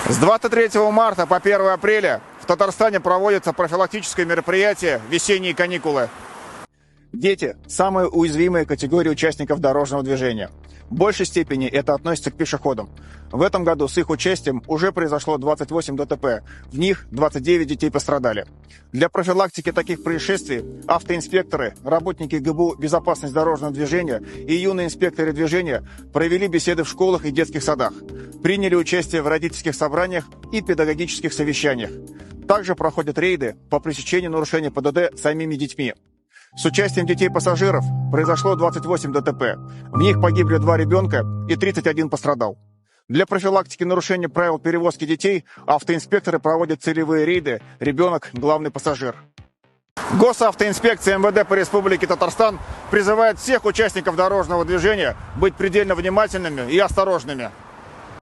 С 23 марта по 1 апреля в Татарстане проводится профилактическое мероприятие «Весенние каникулы». Дети – самая уязвимая категория участников дорожного движения. В большей степени это относится к пешеходам. В этом году с их участием уже произошло 28 ДТП. В них 29 детей пострадали. Для профилактики таких происшествий автоинспекторы, работники ГБУ «Безопасность дорожного движения» и юные инспекторы движения провели беседы в школах и детских садах, приняли участие в родительских собраниях и педагогических совещаниях. Также проходят рейды по пресечению нарушений ПДД самими детьми. С участием детей-пассажиров произошло 28 ДТП. В них погибли 2 ребенка и 31 пострадал. Для профилактики нарушения правил перевозки детей автоинспекторы проводят целевые рейды «Ребенок – главный пассажир». Госавтоинспекция МВД по Республике Татарстан призывает всех участников дорожного движения быть предельно внимательными и осторожными.